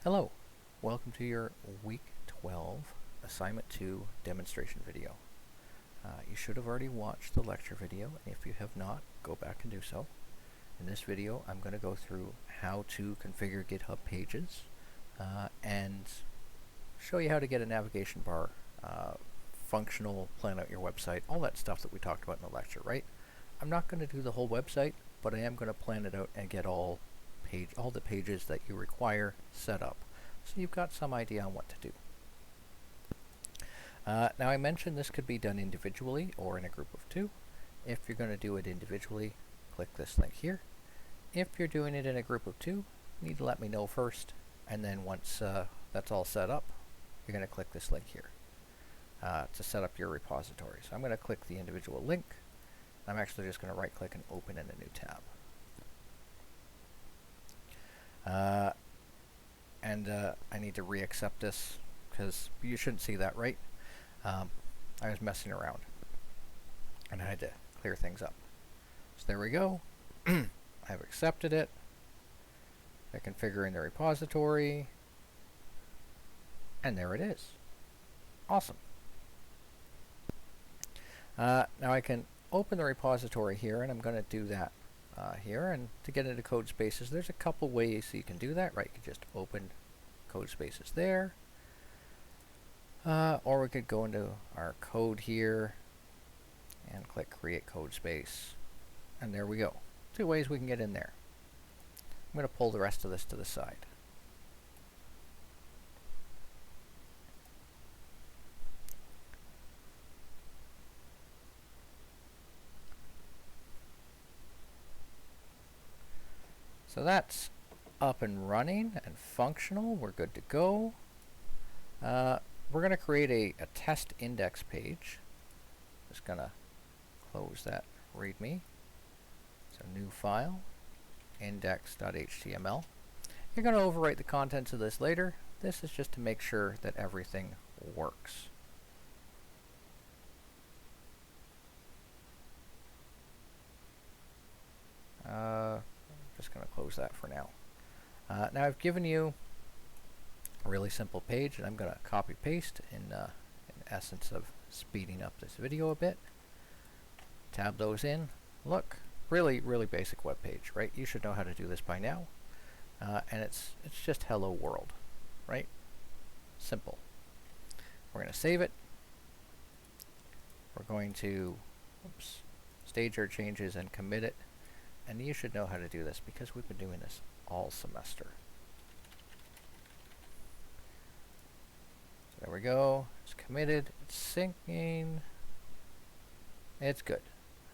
Hello, welcome to your week 12 assignment 2 demonstration video. You should have already watched the lecture video, and if you have not, go back and do so. In this video, I'm going to go through how to configure GitHub pages and show you how to get a navigation bar, functional, plan out your website, all that stuff that we talked about in the lecture, right? I'm not going to do the whole website, but I am going to plan it out and get all the pages that you require set up, so you've got some idea on what to do. Now I mentioned this could be done individually or in a group of two. If you're going to do it individually, click this link here. If you're doing it in a group of two, you need to let me know first, and then once that's all set up, you're going to click this link here to set up your repository. So I'm going to click the individual link. I'm actually just going to right click and open in a new tab. I need to re-accept this because you shouldn't see that, right? I was messing around and I had to clear things up. So there we go. I've accepted it. They're configuring the repository, and there it is. Awesome. Now I can open the repository here, and I'm going to do that here. And to get into code spaces, there's a couple ways you can do that, right? You can just open code spaces there, or we could go into our code here and click create code space, and there we go. Two ways we can get in there. I'm going to pull the rest of this to the side. So that's up and running and functional. We're good to go. We're going to create a test index page. Just going to close that README. So new file, index.html. You're going to overwrite the contents of this later. This is just to make sure that everything works. Just going to close that for now. Now I've given you a really simple page, and I'm going to copy paste in essence of speeding up this video a bit. Tab those in. Look, really basic web page, right? You should know how to do this by now. And it's just hello world, right? Simple. We're going to save it. We're going to stage our changes and commit it. And you should know how to do this because we've been doing this all semester. So there we go. It's committed. It's syncing. It's good.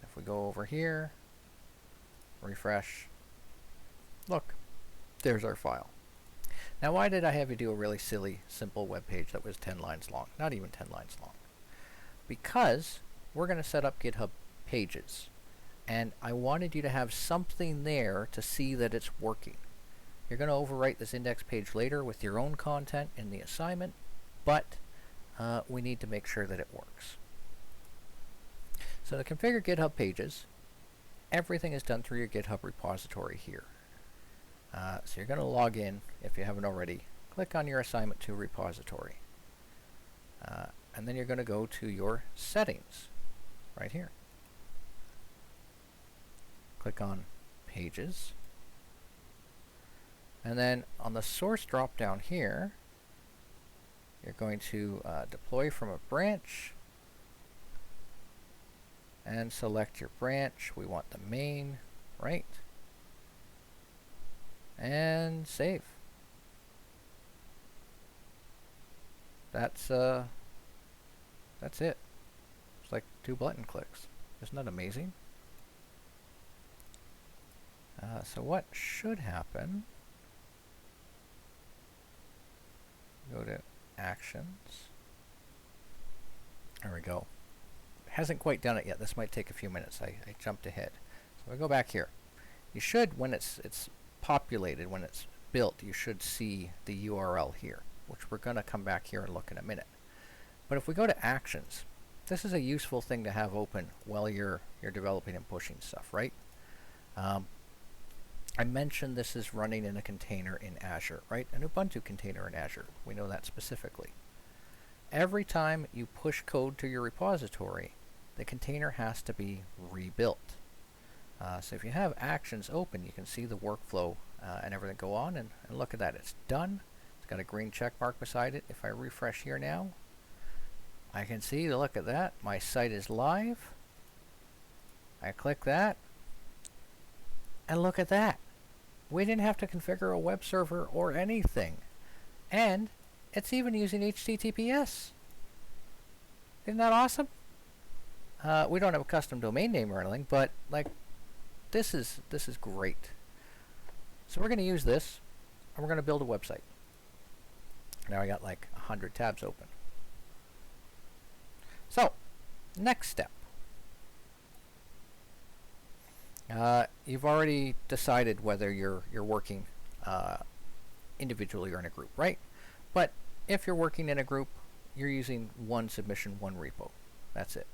If we go over here, refresh, look, there's our file. Now, why did I have you do a really silly, simple web page that was 10 lines long? Not even 10 lines long. Because we're going to set up GitHub pages. And I wanted you to have something there to see that it's working. You're going to overwrite this index page later with your own content in the assignment, but we need to make sure that it works. So to configure GitHub pages, everything is done through your GitHub repository here. So you're going to log in, if you haven't already, click on your assignment 2 repository. And then you're going to go to your settings right here. Click on pages, and then on the source drop down here, you're going to deploy from a branch and select your branch. We want the main, right? And save. That's it. It's like 2 button clicks. Isn't that amazing? So what should happen, go to actions, there we go. Hasn't quite done it yet. This might take a few minutes. I jumped ahead. So we go back here. You should, when it's populated, when it's built, you should see the URL here, which we're going to come back here and look in a minute. But if we go to actions, this is a useful thing to have open while you're developing and pushing stuff, right? I mentioned this is running in a container in Azure, right? An Ubuntu container in Azure. We know that specifically. Every time you push code to your repository, the container has to be rebuilt. So if you have actions open, you can see the workflow and everything go on, and look at that, it's done. It's got a green check mark beside it. If I refresh here now, I can see, look at that, my site is live. I click that, and look at that. We didn't have to configure a web server or anything. And it's even using HTTPS. Isn't that awesome? We don't have a custom domain name or anything, but like, this is great. So we're going to use this, and we're going to build a website. Now I got like 100 tabs open. So, next step. You've already decided whether you're working individually or in a group, right? But if you're working in a group, you're using one submission, one repo. That's it.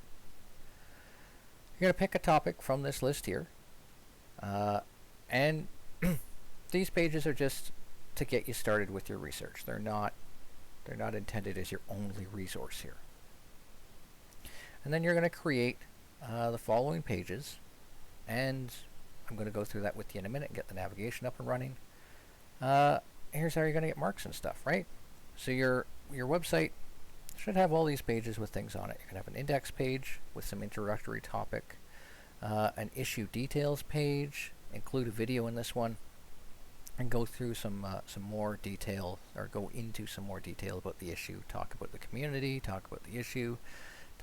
You're going to pick a topic from this list here. And these pages are just to get you started with your research. They're not intended as your only resource here. And then you're going to create the following pages, and I'm going to go through that with you in a minute and get the navigation up and running. Here's how you're going to get marks and stuff, right? So your website should have all these pages with things on it. You're going to have an index page with some introductory topic, an issue details page, include a video in this one, and go through some more detail, or go into some more detail about the issue, talk about the community, talk about the issue,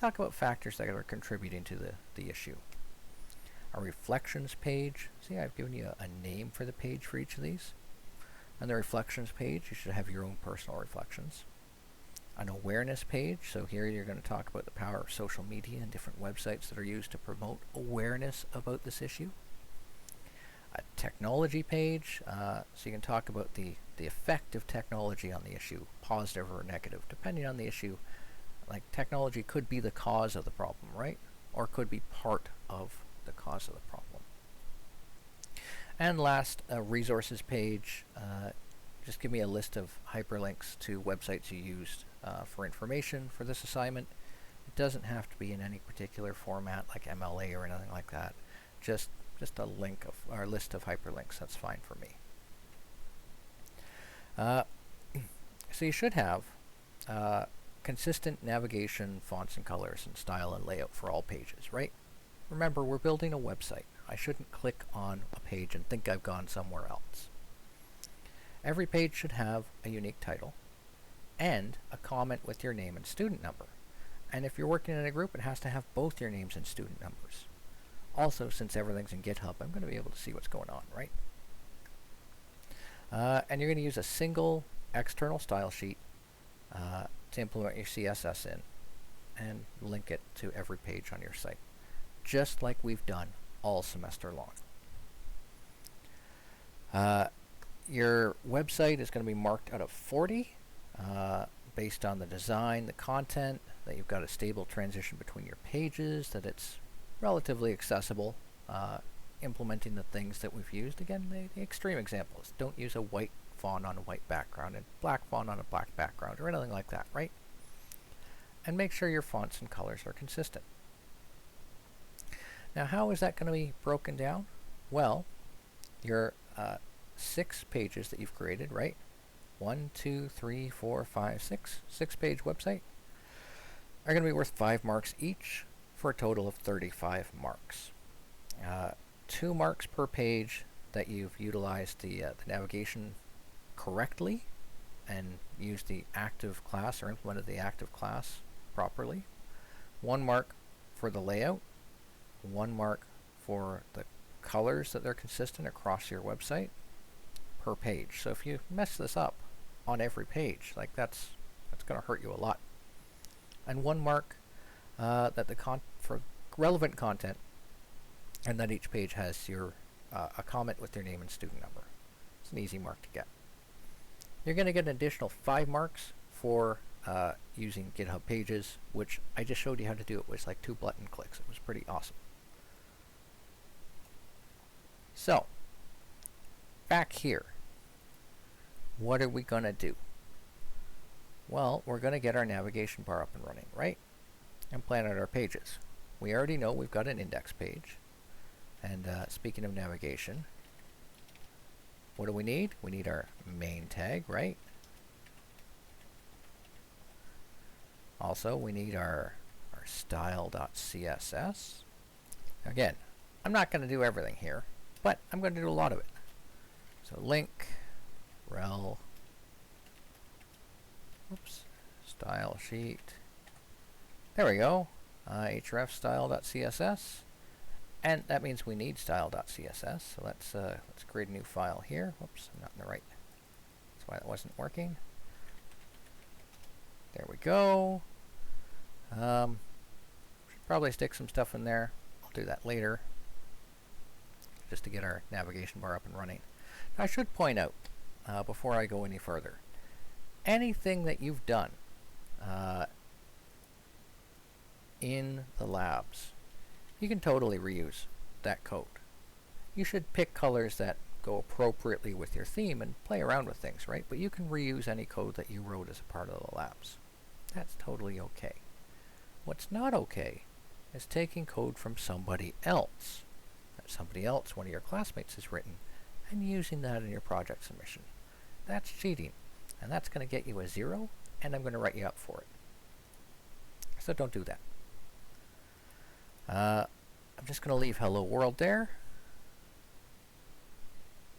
talk about factors that are contributing to the issue. A reflections page. See, I've given you a name for the page for each of these. On the reflections page, you should have your own personal reflections. An awareness page. So here you're going to talk about the power of social media and different websites that are used to promote awareness about this issue. A technology page. So you can talk about the effect of technology on the issue, positive or negative, depending on the issue. Like, technology could be the cause of the problem, right? Or could be part of the cause of the problem. And last, a resources page. Just give me a list of hyperlinks to websites you used for information for this assignment. It doesn't have to be in any particular format like MLA or anything like that. Just a link of, or a list of hyperlinks. That's fine for me. So you should have consistent navigation, fonts and colors, and style and layout for all pages, right? Remember, we're building a website. I shouldn't click on a page and think I've gone somewhere else. Every page should have a unique title and a comment with your name and student number. And if you're working in a group, it has to have both your names and student numbers. Also, since everything's in GitHub, I'm going to be able to see what's going on, right? And you're going to use a single external style sheet to implement your CSS in and link it to every page on your site, just like we've done all semester long. Your website is going to be marked out of 40 based on the design, the content, that you've got a stable transition between your pages, that it's relatively accessible, implementing the things that we've used. Again, the extreme examples. Don't use a white font on a white background and black font on a black background or anything like that, right? And make sure your fonts and colors are consistent. Now, how is that going to be broken down? Well, your 6 pages that you've created, right? 1, 2, 3, 4, 5, 6. 6-page website are going to be worth 5 marks each for a total of 35 marks. 2 marks per page that you've utilized the navigation correctly and used the active class or implemented the active class properly. 1 mark for the layout. 1 mark for the colors that they're consistent across your website per page. So if you mess this up on every page, like that's going to hurt you a lot. And 1 mark that for relevant content, and that each page has your a comment with their name and student number. It's an easy mark to get. You're going to get an additional 5 marks for using GitHub Pages, which I just showed you how to do. It was like 2 button clicks. It was pretty awesome. So, back here, what are we going to do? Well, we're going to get our navigation bar up and running, right? And plan out our pages. We already know we've got an index page. And speaking of navigation, what do we need? We need our main tag, right? Also, we need our style.css. Again, I'm not going to do everything here, but I'm going to do a lot of it. So link, rel, oops, style sheet. There we go. href style.css. And that means we need style.css. So let's create a new file here. Whoops, I'm not in the right. That's why that wasn't working. There we go. Should probably stick some stuff in there. I'll do that later, just to get our navigation bar up and running. Now, I should point out, before I go any further, anything that you've done in the labs, you can totally reuse that code. You should pick colors that go appropriately with your theme and play around with things, right? But you can reuse any code that you wrote as a part of the labs. That's totally okay. What's not okay is taking code from somebody else, that somebody else, one of your classmates, has written, and using that in your project submission. That's cheating, and that's going to get you a 0, and I'm going to write you up for it. So don't do that. I'm just going to leave hello world there.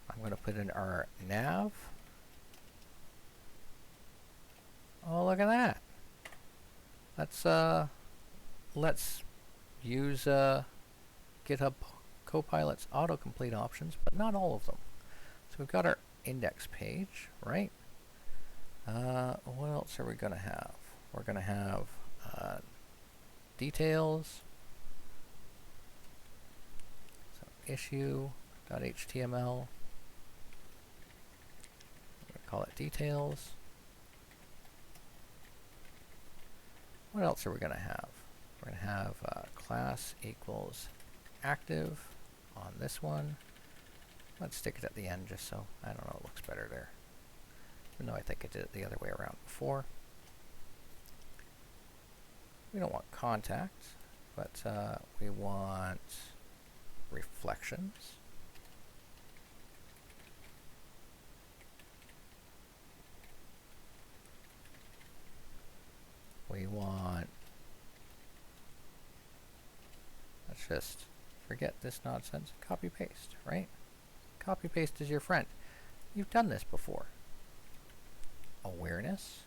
I'm going to put in our nav. Oh, look at that. Let's use GitHub Copilot's autocomplete options, but not all of them. So we've got our index page, right? What else are we going to have? We're going to have details. So issue.html. Call it details. What else are we going to have? We're going to have class equals active on this one. Let's stick it at the end just so, I don't know, it looks better there. Even though I think it did it the other way around before. We don't want contact, but we want reflections. We want, let's just forget this nonsense, copy paste, right? Copy paste is your friend. You've done this before. Awareness.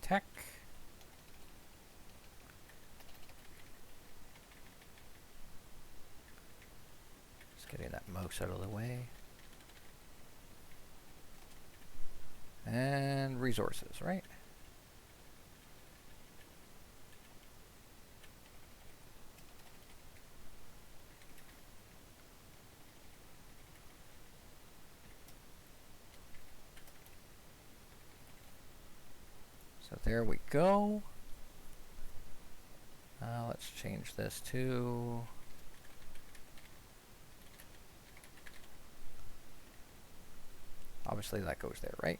Tech. Getting that mouse out of the way. And resources, right? So there we go. Let's change this to obviously that goes there, right?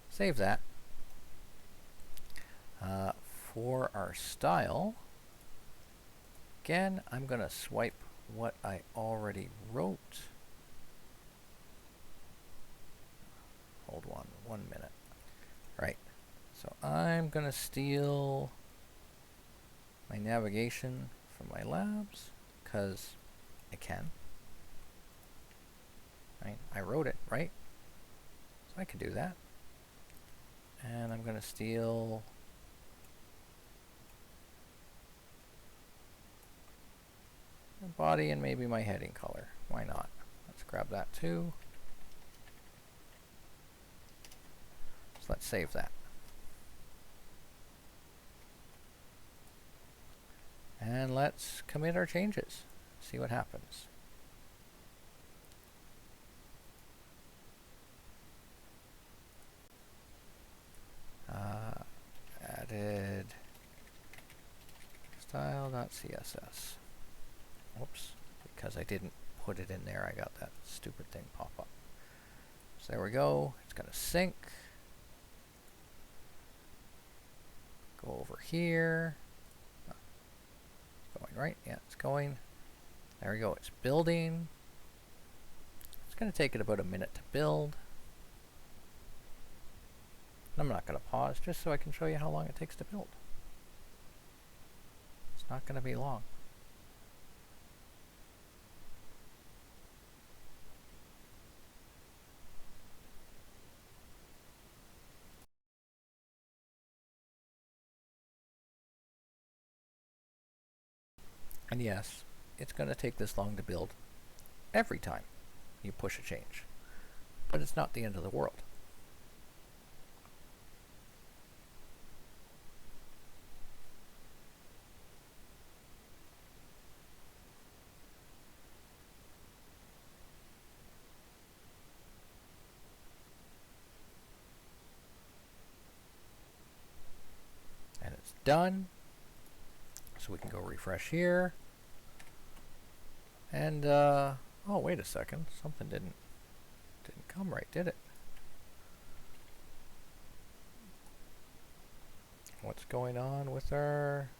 Save that. For our style, again, I'm going to swipe what I already wrote. Hold on 1 minute. Right. So I'm going to steal my navigation from my labs because I can. Right? I wrote it, right? So I can do that. And I'm going to steal the body and maybe my heading color. Why not? Let's grab that too. So let's save that. And let's commit our changes. See what happens. Added style.css. Whoops, because I didn't put it in there, I got that stupid thing pop up. So there we go. It's going to sync. Go over here. Oh, it's going right. Yeah, it's going. There we go. It's building. It's going to take it about a minute to build. I'm not going to pause just so I can show you how long it takes to build. It's not going to be long. And yes, it's going to take this long to build every time you push a change. But it's not the end of the world. And it's done. So we can go refresh here. And, oh, wait a second. Something didn't come right, did it? What's going on with our...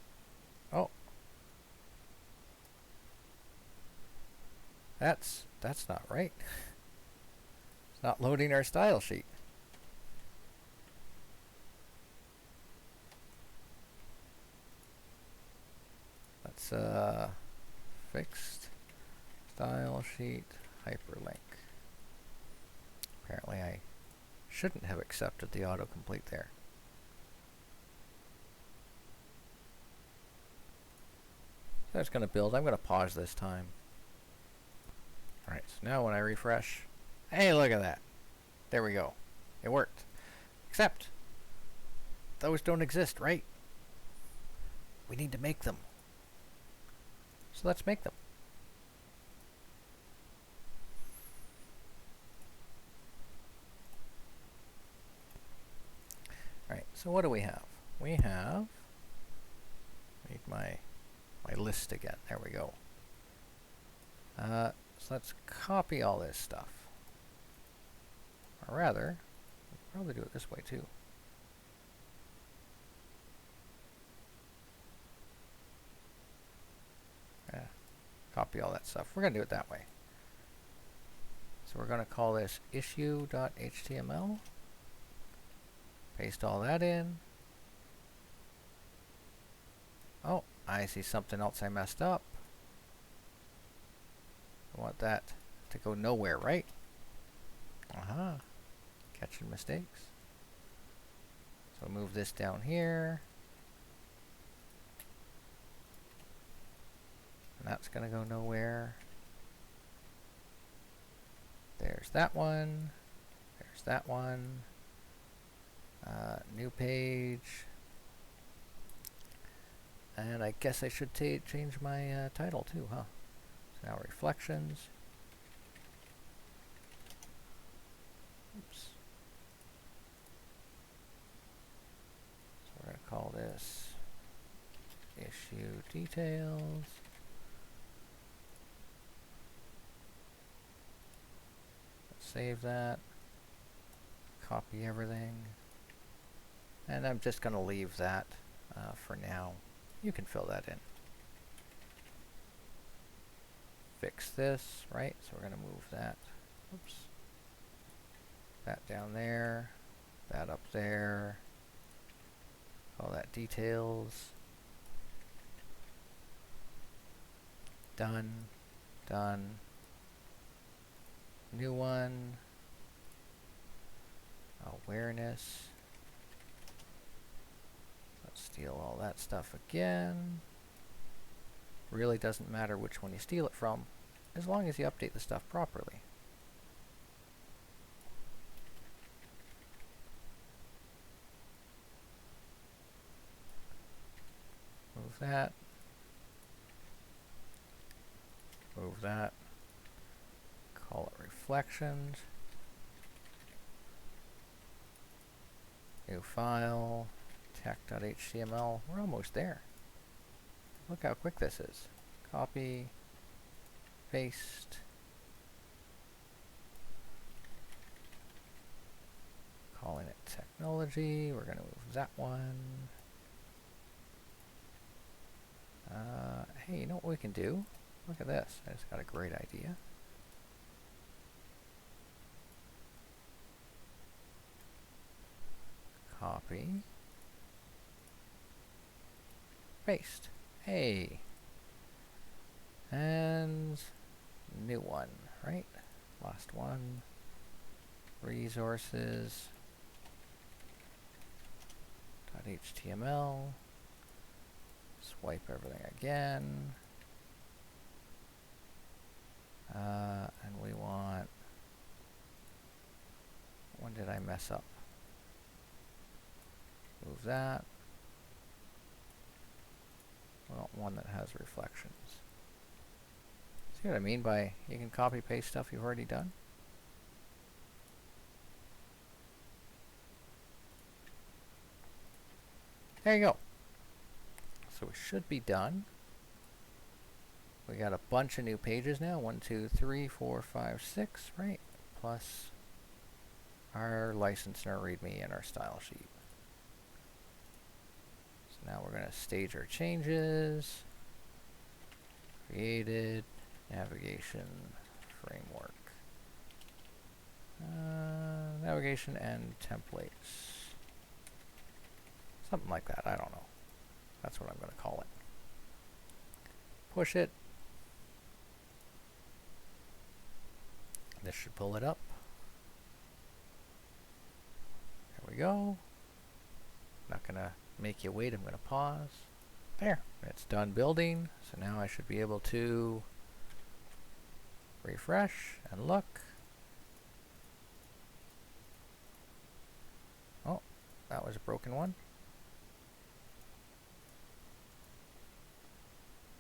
Oh. That's not right. It's not loading our style sheet. Let's, fixed style sheet hyperlink. Apparently I shouldn't have accepted the autocomplete there. So it's going to build. I'm going to pause this time. Alright, so now when I refresh, hey, look at that. There we go. It worked. Except, those don't exist, right? We need to make them. So let's make them. Alright, so what do we have? We have, need my list again. There we go. So let's copy all this stuff. Or rather, we'll probably do it this way too. Yeah, copy all that stuff. We're going to do it that way. So we're going to call this issue.html. Paste all that in. Oh, I see something else I messed up. I want that to go nowhere, right? Aha. Catching mistakes. So move this down here. And that's going to go nowhere. There's that one. There's that one. New page. And I guess I should change my title too, huh? So now reflections. Oops. So we're going to call this issue details. Let's save that. Copy everything. And I'm just going to leave that for now. You can fill that in. Fix this, right? So we're going to move that. Oops. That down there. That up there. Call that details. Done. Done. New one. Awareness. Let's steal all that stuff again. Really doesn't matter which one you steal it from, as long as you update the stuff properly. Move that. Move that. Call it reflections. New file, tech.html. We're almost there. Look how quick this is. Copy, paste. Calling it technology. We're going to move that one. Hey, you know what we can do? Look at this. I just got a great idea. Copy. Paste. Hey. And new one, right? Last one. Resources. .html. Swipe everything again. And we want, when did I mess up? Move that. We want one that has reflections. See what I mean by you can copy paste stuff you've already done? There you go. So we should be done. We got a bunch of new pages now. 1, 2, 3, 4, 5, 6, right? Plus our license and our README and our style sheet. So now we're going to stage our changes. Created navigation framework. Navigation and templates. Something like that. I don't know. That's what I'm going to call it. Push it. This should pull it up. There we go. Not going to make you wait. I'm going to pause. There. It's done building. So now I should be able to refresh and look. Oh, that was a broken one.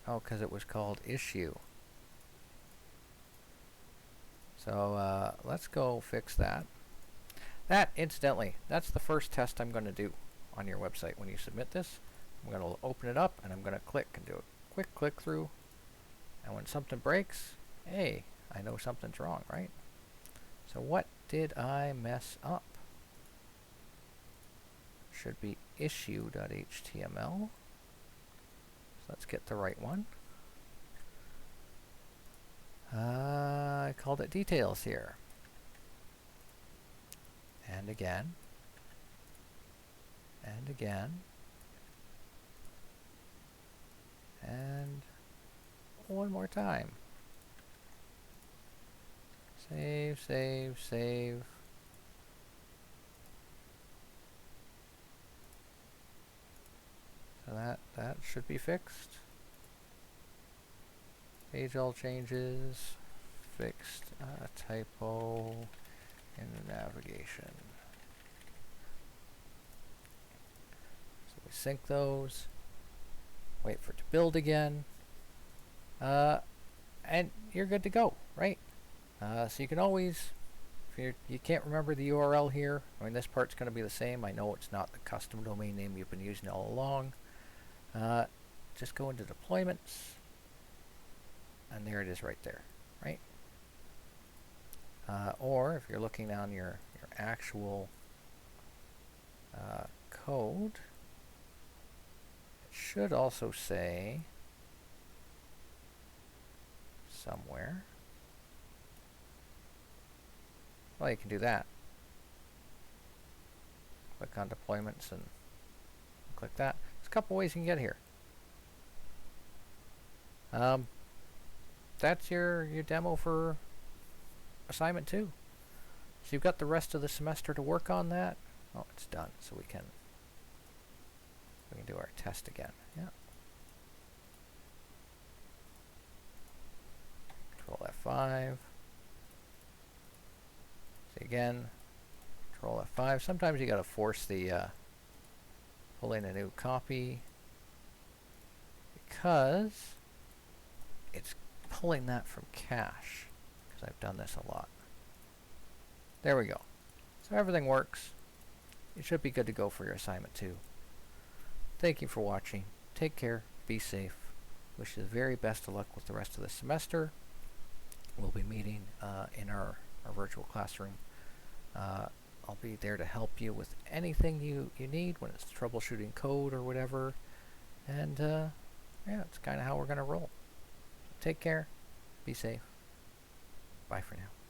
Oh, because it was called issue. So let's go fix that. That, incidentally, that's the first test I'm going to do on your website when you submit this. I'm going to open it up and I'm going to click and do a quick click through. And when something breaks, hey, I know something's wrong, right? So what did I mess up? Should be issue.html. So let's get the right one. I called it details here. And again. And again. And one more time. Save, save, save. So that should be fixed. Page all changes. Fixed typo in the navigation. So we sync those. Wait for it to build again. And you're good to go, right? So you can always, if you can't remember the URL here, I mean this part's going to be the same. I know it's not the custom domain name you've been using all along. Just go into deployments, and there it is right there, right? Or if you're looking on your actual code, it should also say somewhere. Well, you can do that. Click on deployments and click that. There's a couple ways you can get here. That's your demo for assignment 2. So you've got the rest of the semester to work on that. Oh, it's done. So we can do our test again. Yeah. Control F5. See again. Control F5. Sometimes you got to force the pull in a new copy because it's pulling that from cache. Because I've done this a lot. There we go. So everything works. you should be good to go for your assignment too. Thank you for watching. Take care. Be safe. Wish you the very best of luck with the rest of the semester. We'll be meeting in our virtual classroom. I'll be there to help you with anything you need when it's troubleshooting code or whatever. And yeah, it's kind of how we're going to roll. Take care. Be safe. Bye for now.